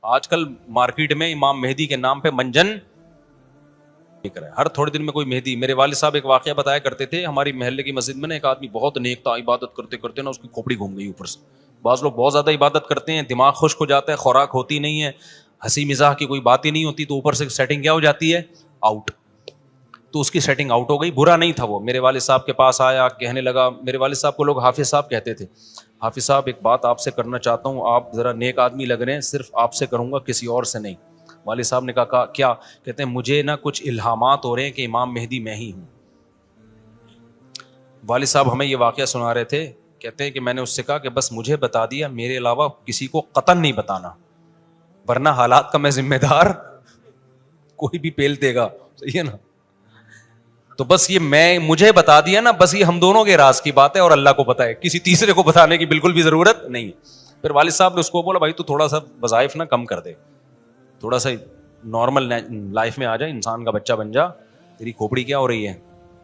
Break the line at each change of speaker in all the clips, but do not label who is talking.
آج کل مارکیٹ میں امام مہدی کے نام پہ منجن بک رہا ہے، ہر تھوڑے دن میں کوئی مہدی. میرے والد صاحب ایک واقعہ بتایا کرتے تھے، ہماری محلے کی مسجد میں نا ایک آدمی بہت نیک تھا، عبادت کرتے کرتے نا اس کی کھوپڑی گھوم گئی اوپر سے. بعض لوگ بہت زیادہ عبادت کرتے ہیں، دماغ خشک ہو جاتا ہے، خوراک ہوتی نہیں ہے، ہنسی مزاح کی کوئی بات ہی نہیں ہوتی، تو اوپر سے سیٹنگ کیا ہو جاتی ہے، آؤٹ. تو اس کی سیٹنگ آؤٹ ہو گئی. برا نہیں تھا وہ، میرے والد صاحب کے پاس آیا، کہنے لگا، میرے والد صاحب کو لوگ حافظ صاحب کہتے تھے، حافظ صاحب ایک بات آپ سے کرنا چاہتا ہوں، آپ ذرا نیک آدمی لگ رہے ہیں، صرف آپ سے کروں گا، کسی اور سے نہیں. والد صاحب نے کہا کیا؟ کہتے ہیں مجھے نا کچھ الہامات ہو رہے ہیں کہ امام مہدی میں ہی ہوں. والد صاحب ہمیں یہ واقعہ سنا رہے تھے، کہتے ہیں کہ میں نے اس سے کہا کہ بس مجھے بتا دیا، میرے علاوہ کسی کو قطعاً نہیں بتانا، ورنہ حالات کا میں ذمہ دار، کوئی بھی پیل دے گا. صحیح ہے نا؟ تو بس یہ میں مجھے بتا دیا نا، بس یہ ہم دونوں کے راز کی بات ہے اور اللہ کو پتہ ہے، کسی تیسرے کو بتانے کی بالکل بھی ضرورت نہیں. پھر والد صاحب نے اس کو بولا بھائی تو تھوڑا سا وظائف نا کم کر دے، تھوڑا سا نارمل لائف میں آ جائے، انسان کا بچہ بن جا، تیری کھوپڑی کیا ہو رہی ہے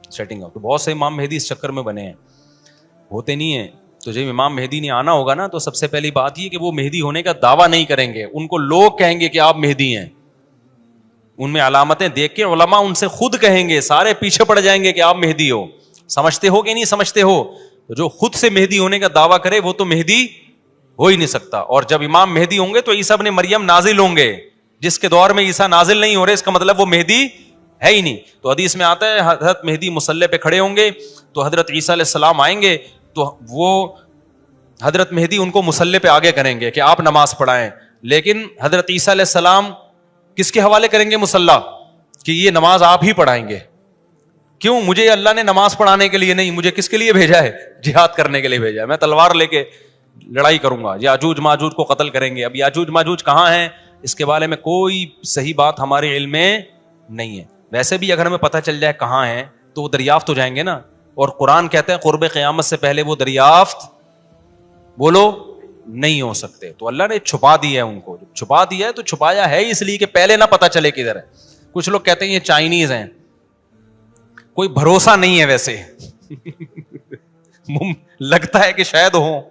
سیٹنگ اپ. تو بہت سے امام مہدی اس چکر میں بنے ہیں، ہوتے نہیں ہیں. تو جب امام مہدی نے آنا ہوگا نا، تو سب سے پہلی بات یہ کہ وہ مہدی ہونے کا دعویٰ نہیں کریں گے، ان کو لوگ کہیں گے کہ آپ مہدی ہیں. ان میں علامتیں دیکھ کے علماء ان سے خود کہیں گے، سارے پیچھے پڑ جائیں گے کہ آپ مہدی ہو. سمجھتے ہو کہ نہیں سمجھتے ہو؟ تو جو خود سے مہدی ہونے کا دعویٰ کرے وہ تو مہدی ہو ہی نہیں سکتا. اور جب امام مہدی ہوں گے تو عیسیٰ ابن مریم نازل ہوں گے. جس کے دور میں عیسیٰ نازل نہیں ہو رہے، اس کا مطلب وہ مہدی ہے ہی نہیں. تو حدیث میں آتا ہے حضرت مہدی مصلی پہ کھڑے ہوں گے، تو حضرت عیسیٰ علیہ السلام آئیں گے، تو وہ حضرت مہدی ان کو مصلی پہ آگے کریں گے کہ آپ نماز پڑھائیں. لیکن حضرت عیسیٰ علیہ السلام کس کے حوالے کریں گے مصلی؟ کہ یہ نماز آپ ہی پڑھائیں گے. کیوں؟ مجھے اللہ نے نماز پڑھانے کے لیے نہیں، مجھے کس کے لیے بھیجا ہے؟ جہاد کرنے کے لیے بھیجا ہے. میں تلوار لے کے لڑائی کروں گا، یاجوج ماجوج کو قتل کریں گے. اب یاجوج ماجوج کہاں ہیں، اس کے بارے میں کوئی صحیح بات ہمارے علم میں نہیں ہے. ویسے بھی اگر ہمیں پتہ چل جائے کہاں ہیں تو وہ دریافت ہو جائیں گے نا. اور قرآن کہتا ہے قرب قیامت سے پہلے وہ دریافت بولو نہیں ہو سکتے. تو اللہ نے چھپا دیا ہے ان کو. چھپا دیا ہے تو چھپایا ہے اس لیے کہ پہلے نہ پتہ چلے کدھر ہے. کچھ لوگ کہتے ہیں یہ چائنیز ہیں، کوئی بھروسہ نہیں ہے ویسے لگتا ہے کہ شاید ہوں،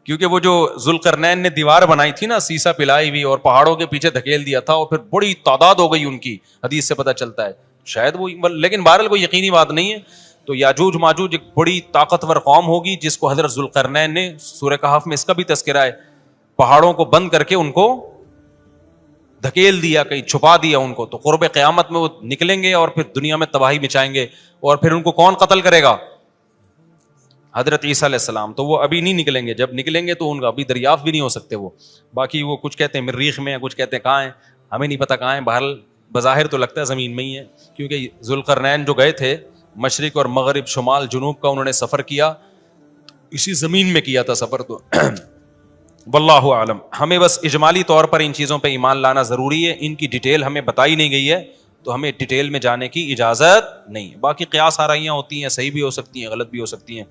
کیونکہ وہ جو ذوالقرنین نے دیوار بنائی تھی نا، سیسا پلائی ہوئی، اور پہاڑوں کے پیچھے دھکیل دیا تھا، اور پھر بڑی تعداد ہو گئی ان کی، حدیث سے پتہ چلتا ہے شاید وہ، لیکن بہرحال کوئی یقینی بات نہیں ہے. تو یاجوج ماجوج ایک بڑی طاقتور قوم ہوگی جس کو حضرت ذوالقرنین نے، سورہ کہف میں اس کا بھی تذکرہ ہے، پہاڑوں کو بند کر کے ان کو دھکیل دیا، کہیں چھپا دیا ان کو. تو قرب قیامت میں وہ نکلیں گے اور پھر دنیا میں تباہی مچائیں گے. اور پھر ان کو کون قتل کرے گا؟ حضرت عیسیٰ علیہ السلام. تو وہ ابھی نہیں نکلیں گے، جب نکلیں گے تو ان کا ابھی دریافت بھی نہیں ہو سکتے وہ. باقی وہ کچھ کہتے ہیں مریخ میں ہیں، کچھ کہتے ہیں کہاں ہیں، ہمیں نہیں پتہ کہاں ہیں. بہرحال بظاہر تو لگتا ہے زمین میں ہی ہے، کیونکہ ذوالقرنین جو گئے تھے مشرق اور مغرب، شمال جنوب کا انہوں نے سفر کیا، اسی زمین میں کیا تھا سفر. تو واللہ اعلم. ہمیں بس اجمالی طور پر ان چیزوں پہ ایمان لانا ضروری ہے. ان کی ڈیٹیل ہمیں بتائی نہیں گئی ہے تو ہمیں ڈیٹیل میں جانے کی اجازت نہیں. باقی قیاس آرائیاں ہوتی ہیں، صحیح بھی ہو سکتی ہیں، غلط بھی ہو سکتی ہیں.